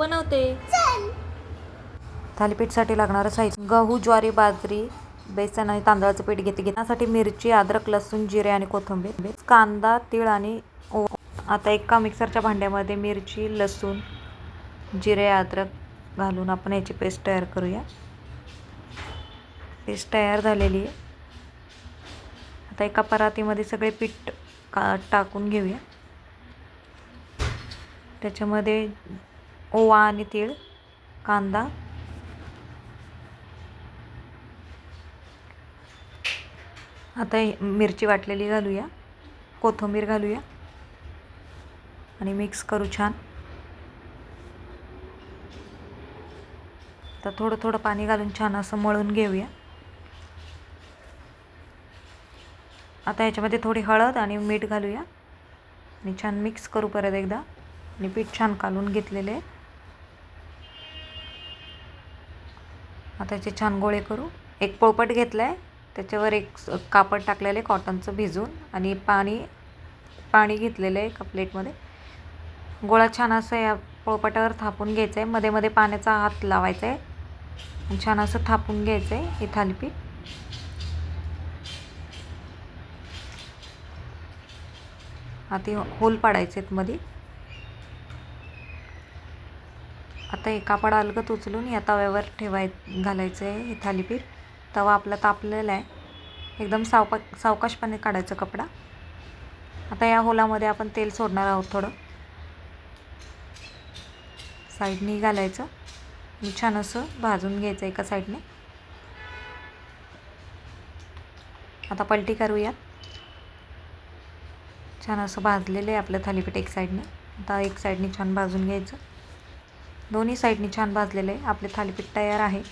बनवते. थालीपीठसाठी लागणारं साहित्य: गहू, ज्वारी, बाजरी, बेसन आणि तांदळाचं पीठ घेते. त्यासाठी मिरची, अद्रक, लसूण, जिरे आणि कोथिंबीर, कांदा, तीळ आणि ओवा. आता एका मिक्सरच्या भांड्यामध्ये मिरची, लसूण, जिरे, अद्रक घालून आपण याची पेस्ट तयार करूया. पेस्ट तयार झालेली आहे. आता एका परातीमध्ये सगळे पीठ टाकून घेऊया. त्याच्यामध्ये ओवा आणि तीळ, कांदा, आता मिरची वाटलेली घालूया, कोथिंबीर घालूया आणि मिक्स करू छान. आता थोडं थोडं पाणी घालून छान असं मळून घेऊया. आता याच्यामध्ये थोडी हळद आणि मीठ घालूया आणि छान मिक्स करू परत एकदा. आणि पीठ छान कालून घेतलेले. आता याचे छान गोळे करू. एक पोळपट घेतलाय, त्याच्यावर एक कापड टाकलेले कॉटनचं भिजून आणि पाणी घेतलेलं आहे एका प्लेटमध्ये. गोळा छान असं या पोळपाटावर थापून घ्यायचा आहे. मध्ये मध्ये पाण्याचा हात लावायचा आहे आणि छान असं थापून घ्यायचं आहे हे थालीपीठ. आता होल पाडायचे आहेत मध्ये. आता हे कापड अलगद उचलून या तव्यावर घालायचं आहे हे थालीपीठ. तवा आपला तापलेला आहे. एकदम सावकाशपणे काढायचा कपडा. आता या होलामध्ये आपण तेल सोडणार आहोत. थोडं साईडनी घालायचं आणि छान असं भाजून घ्यायचं एका साईडने. आता पलटी करूया. छान असं भाजलेलं आहे आपलं थालीपीठ एक साईडने. आता एक साईडने छान भाजून घ्यायचं. दोन्ही साईडने छान भाजलेलं आहे. आपले थालीपीठ तयार आहे.